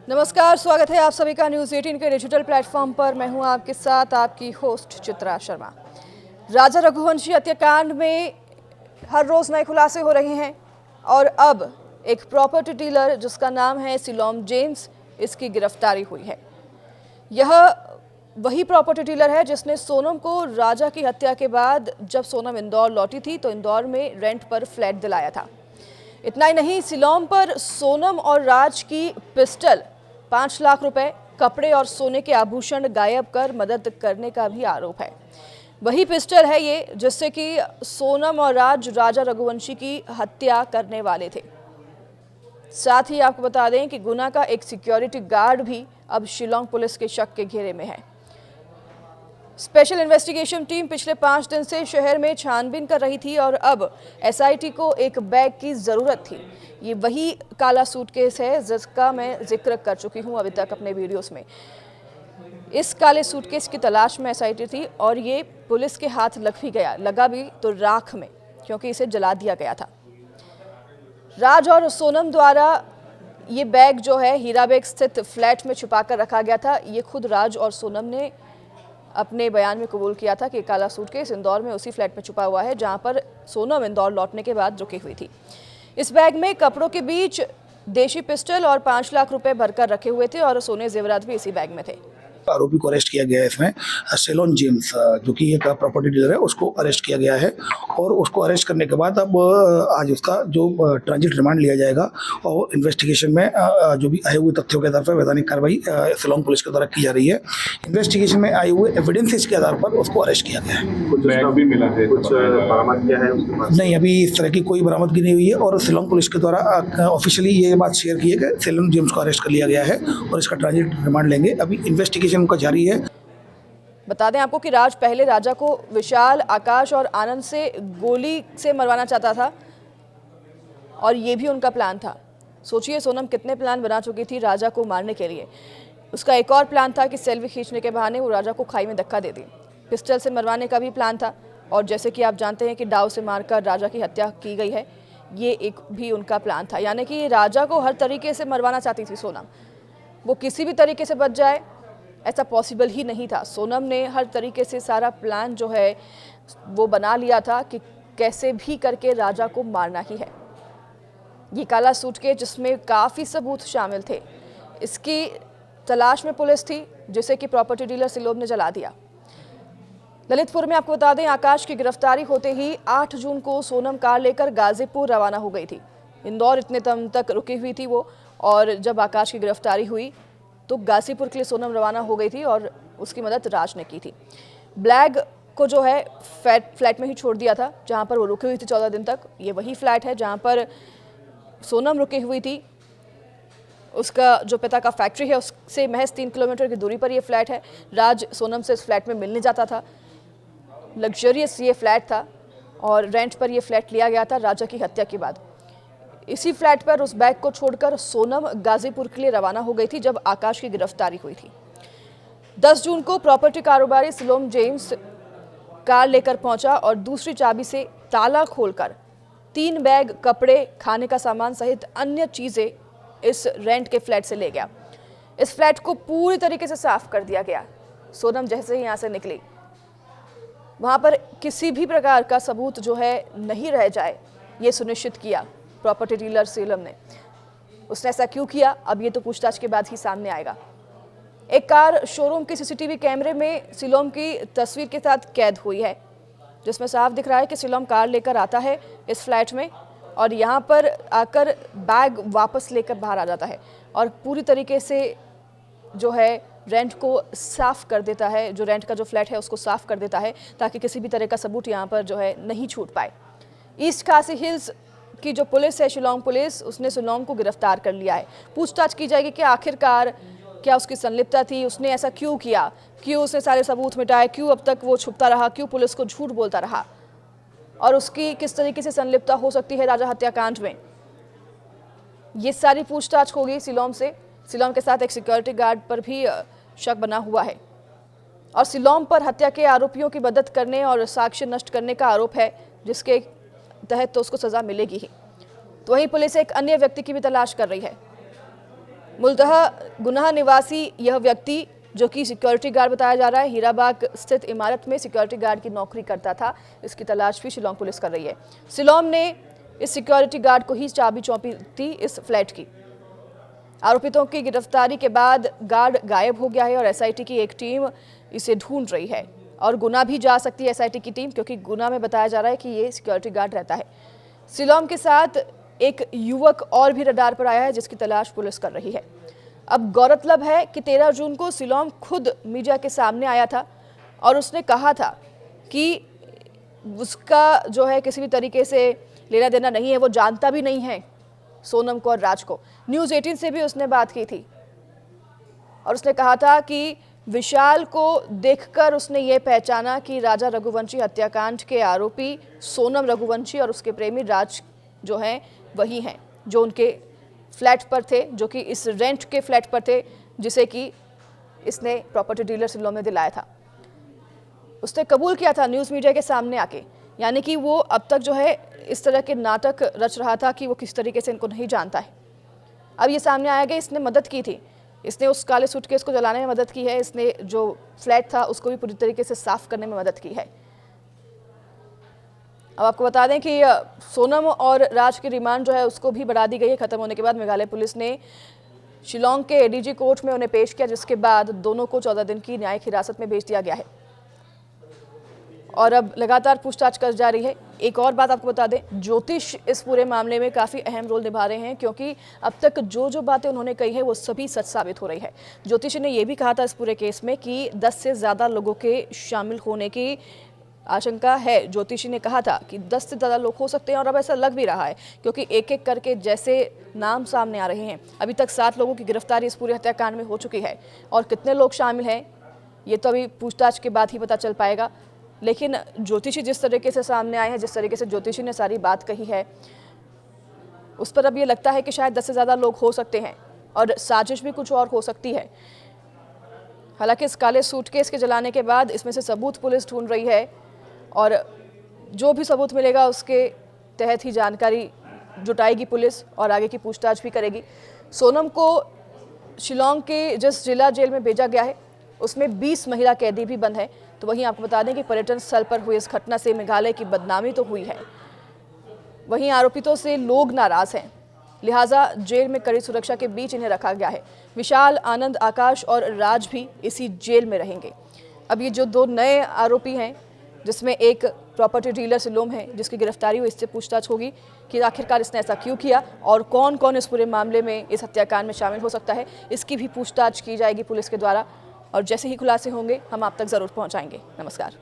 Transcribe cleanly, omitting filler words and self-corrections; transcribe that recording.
नमस्कार, स्वागत है आप सभी का न्यूज़ 18 के डिजिटल प्लेटफॉर्म पर। मैं हूं आपके साथ आपकी होस्ट चित्रा शर्मा। राजा रघुवंशी हत्याकांड में हर रोज नए खुलासे हो रहे हैं और अब एक प्रॉपर्टी डीलर जिसका नाम है सिलोम जेम्स, इसकी गिरफ्तारी हुई है। यह वही प्रॉपर्टी डीलर है जिसने सोनम को राजा की हत्या के बाद जब सोनम इंदौर लौटी थी तो इंदौर में रेंट पर फ्लैट दिलाया था। इतना ही नहीं, सिलोम पर सोनम और राज की पिस्टल, 5 लाख रुपए, कपड़े और सोने के आभूषण गायब कर मदद करने का भी आरोप है। वही पिस्टल है ये जिससे कि सोनम और राज राजा रघुवंशी की हत्या करने वाले थे। साथ ही आपको बता दें कि गुना का एक सिक्योरिटी गार्ड भी अब शिलोंग पुलिस के शक के घेरे में है। स्पेशल इन्वेस्टिगेशन टीम पिछले 5 दिन से शहर में छानबीन कर रही थी और अब एसआईटी को एक बैग की ज़रूरत थी। ये वही काला सूटकेस है जिसका मैं जिक्र कर चुकी हूँ अभी तक अपने वीडियोस में। इस काले सूटकेस की तलाश में एसआईटी थी और ये पुलिस के हाथ लग भी गया, लगा भी तो राख में, क्योंकि इसे जला दिया गया था। राज और सोनम द्वारा ये बैग जो है हीराबेग स्थित फ्लैट में छुपा कर रखा गया था। ये खुद राज और सोनम ने अपने बयान में कबूल किया था कि काला सूटकेस इंदौर में उसी फ्लैट में छुपा हुआ है जहां पर सोनम इंदौर लौटने के बाद रुकी हुई थी। इस बैग में कपड़ों के बीच देशी पिस्टल और 5 लाख रुपए भरकर रखे हुए थे और सोने जेवरात भी इसी बैग में थे। आरोपी को अरेस्ट किया गया है। इसमें सिलोम जेम्स जो कि एक प्रॉपर्टी डीलर है, उसको अरेस्ट किया गया है और उसको अरेस्ट करने के बाद अब आज उसका जो ट्रांजिट रिमांड लिया जाएगा और इन्वेस्टिगेशन में जो भी आए हुए तथ्यों के आधार पर वैधानिक कार्रवाई शिलोंग पुलिस के द्वारा की जा रही है। इन्वेस्टिगेशन में आए हुए एविडेंसेस के आधार पर उसको अरेस्ट किया गया है। कुछ बैग भी मिला है, कुछ बरामद किया है उसके पास? नहीं, अभी इस तरह की कोई बरामदगी नहीं हुई है और शिलोंग पुलिस के द्वारा ऑफिशियली ये बात शेयर की है कि सिलोम जेम्स को अरेस्ट कर लिया गया है और इसका ट्रांजिट रिमांड लेंगे। अभी इन्वेस्टिगेशन उनका जारी है। बता दें आपको कि राज पहले राजा को विशाल, आकाश और आनंद से गोली से मरवाना चाहता था और ये भी उनका प्लान था। सोचिए सोनम कितने प्लान बना चुकी थी राजा को मारने के लिए। उसका एक और प्लान था कि सेल्फी खींचने के बहाने वो राजा को खाई में धक्का दे दी। पिस्टल से मरवाने का भी प्लान था और जैसे कि आप जानते हैं कि दाव से मारकर राजा की हत्या की गई है, ये एक भी उनका प्लान था। यानी कि राजा को हर तरीके से मरवाना चाहती थी सोनम। वो किसी भी तरीके से बच जाए ऐसा पॉसिबल ही नहीं था। सोनम ने हर तरीके से सारा प्लान जो है वो बना लिया था कि कैसे भी करके राजा को मारना ही है। ये काला सूटकेस जिसमें काफ़ी सबूत शामिल थे, इसकी तलाश में पुलिस थी जिसे कि प्रॉपर्टी डीलर सिलोम ने जला दिया। ललितपुर में आपको बता दें, आकाश की गिरफ्तारी होते ही 8 जून को सोनम कार लेकर गाजीपुर रवाना हो गई थी। इंदौर इतने दम तक रुकी हुई थी वो, और जब आकाश की गिरफ्तारी हुई तो गाजीपुर के लिए सोनम रवाना हो गई थी और उसकी मदद राज ने की थी। ब्लैग को जो है फ्लैट में ही छोड़ दिया था जहां पर वो रुकी हुई थी 14 दिन तक। ये वही फ्लैट है जहां पर सोनम रुकी हुई थी। उसका जो पिता का फैक्ट्री है उससे महज 3 किलोमीटर की दूरी पर ये फ्लैट है। राज सोनम से इस फ्लैट में मिलने जाता था। लग्जरियस ये फ्लैट था और रेंट पर ये फ्लैट लिया गया था राजा की हत्या के बाद। इसी फ्लैट पर उस बैग को छोड़कर सोनम गाजीपुर के लिए रवाना हो गई थी जब आकाश की गिरफ्तारी हुई थी। 10 जून को प्रॉपर्टी कारोबारी सिलोम जेम्स कार लेकर पहुंचा और दूसरी चाबी से ताला खोलकर 3 बैग कपड़े, खाने का सामान सहित अन्य चीजें इस रेंट के फ्लैट से ले गया। इस फ्लैट को पूरी तरीके से साफ कर दिया गया। सोनम जैसे ही यहाँ से निकली, वहां पर किसी भी प्रकार का सबूत जो है नहीं रह जाए, ये सुनिश्चित किया प्रॉपर्टी डीलर सिलोम ने। उसने ऐसा क्यों किया, अब ये तो पूछताछ के बाद ही सामने आएगा। एक कार शोरूम के सीसीटीवी कैमरे में सिलोम की तस्वीर के साथ कैद हुई है, जिसमें साफ दिख रहा है कि सिलोम कार लेकर आता है इस फ्लैट में और यहाँ पर आकर बैग वापस लेकर बाहर आ जाता है और पूरी तरीके से जो है रेंट को साफ कर देता है। जो रेंट का जो फ्लैट है उसको साफ कर देता है ताकि किसी भी तरह का सबूत यहाँ पर जो है नहीं छूट पाए। ईस्ट खासी हिल्स की जो पुलिस है, शिलोंग पुलिस, उसने सिलोम को गिरफ्तार कर लिया है। पूछताछ की जाएगी कि आखिरकार क्या उसकी संलिप्तता थी, उसने ऐसा क्यों किया, क्यों उसने सारे सबूत मिटाए, क्यों अब तक वो छुपता रहा, क्यों पुलिस को झूठ बोलता रहा और उसकी किस तरीके से संलिप्तता हो सकती है राजा हत्याकांड में। ये सारी पूछताछ होगी सिलोम से। सिलोम के साथ एक सिक्योरिटी गार्ड पर भी शक बना हुआ है और सिलोम पर हत्या के आरोपियों की मदद करने और साक्ष्य नष्ट करने का आरोप है, जिसके तहत तो उसको सजा मिलेगी ही। तो वहीं पुलिस एक अन्य व्यक्ति की भी तलाश कर रही है। मूलतः गुनाह निवासी यह व्यक्ति जो कि सिक्योरिटी गार्ड बताया जा रहा है, हीराबाग स्थित इमारत में सिक्योरिटी गार्ड की नौकरी करता था। इसकी तलाश भी शिलोंग पुलिस कर रही है। शिलोंग ने इस सिक्योरिटी गार्ड को ही चाबी सौंपी थी इस फ्लैट की। आरोपितों की गिरफ्तारी के बाद गार्ड गायब हो गया है और एसआईटी की एक टीम इसे ढूंढ रही है और गुना भी जा सकती है एसआईटी की टीम, क्योंकि गुना में बताया जा रहा है कि ये सिक्योरिटी गार्ड रहता है। शिलोंग के साथ एक युवक और भी रडार पर आया है जिसकी तलाश पुलिस कर रही है। अब गौरतलब है कि 13 जून को शिलोंग खुद मीडिया के सामने आया था और उसने कहा था कि उसका जो है किसी भी तरीके से लेना देना नहीं है, वो जानता भी नहीं है सोनम को और राज को। न्यूज़ 18 से भी उसने बात की थी और उसने कहा था कि विशाल को देखकर उसने ये पहचाना कि राजा रघुवंशी हत्याकांड के आरोपी सोनम रघुवंशी और उसके प्रेमी राज जो हैं वही हैं जो उनके फ्लैट पर थे, जो कि इस रेंट के फ्लैट पर थे जिसे कि इसने प्रॉपर्टी डीलर शिलोंग में दिलाया था। उसने कबूल किया था न्यूज़ मीडिया के सामने आके, यानी कि वो अब तक जो है इस तरह के नाटक रच रहा था कि वो किस तरीके से इनको नहीं जानता है। अब ये सामने आया कि इसने मदद की थी, इसने उस काले सूटकेस को जलाने में मदद की है, इसने जो फ्लैट था उसको भी पूरी तरीके से साफ करने में मदद की है। अब आपको बता दें कि सोनम और राज की रिमांड जो है उसको भी बढ़ा दी गई है। खत्म होने के बाद मेघालय पुलिस ने शिलोंग के एडीजी कोर्ट में उन्हें पेश किया, जिसके बाद दोनों को 14 दिन की न्यायिक हिरासत में भेज दिया गया है और अब लगातार पूछताछ कर जा रही है। एक और बात आपको बता दें, ज्योतिष इस पूरे मामले में काफ़ी अहम रोल निभा रहे हैं, क्योंकि अब तक जो बातें उन्होंने कही है वो सभी सच साबित हो रही है। ज्योतिषी ने यह भी कहा था इस पूरे केस में कि 10 से ज़्यादा लोगों के शामिल होने की आशंका है। ज्योतिषी ने कहा था कि 10 से ज़्यादा लोग हो सकते हैं और अब ऐसा लग भी रहा है, क्योंकि एक एक करके जैसे नाम सामने आ रहे हैं। अभी तक 7 लोगों की गिरफ्तारी इस पूरे हत्याकांड में हो चुकी है और कितने लोग शामिल हैं ये तो अभी पूछताछ के बाद ही पता चल पाएगा। लेकिन ज्योतिषी जिस तरीके से सामने आए हैं, जिस तरीके से ज्योतिषी ने सारी बात कही है, उस पर अब ये लगता है कि शायद 10 से ज़्यादा लोग हो सकते हैं और साजिश भी कुछ और हो सकती है। हालांकि इस काले सूटकेस के जलाने के बाद इसमें से सबूत पुलिस ढूंढ रही है और जो भी सबूत मिलेगा उसके तहत ही जानकारी जुटाएगी पुलिस और आगे की पूछताछ भी करेगी। सोनम को शिलोंग के जिस जिला जेल में भेजा गया है उसमें 20 महिला कैदी भी बंद है। तो वहीं आपको बता दें कि पर्यटन स्थल पर हुई इस घटना से मेघालय की बदनामी तो हुई है, वहीं आरोपितों से लोग नाराज हैं, लिहाजा जेल में कड़ी सुरक्षा के बीच इन्हें रखा गया है। विशाल, आनंद, आकाश और राज भी इसी जेल में रहेंगे। अब ये जो 2 नए आरोपी हैं, जिसमें एक प्रॉपर्टी डीलर शिलोंग है जिसकी गिरफ्तारी हुई, इससे पूछताछ होगी कि आखिरकार इसने ऐसा क्यों किया और कौन कौन इस पूरे मामले में, इस हत्याकांड में शामिल हो सकता है। इसकी भी पूछताछ की जाएगी पुलिस के द्वारा और जैसे ही खुलासे होंगे हम आप तक ज़रूर पहुंचाएंगे। नमस्कार।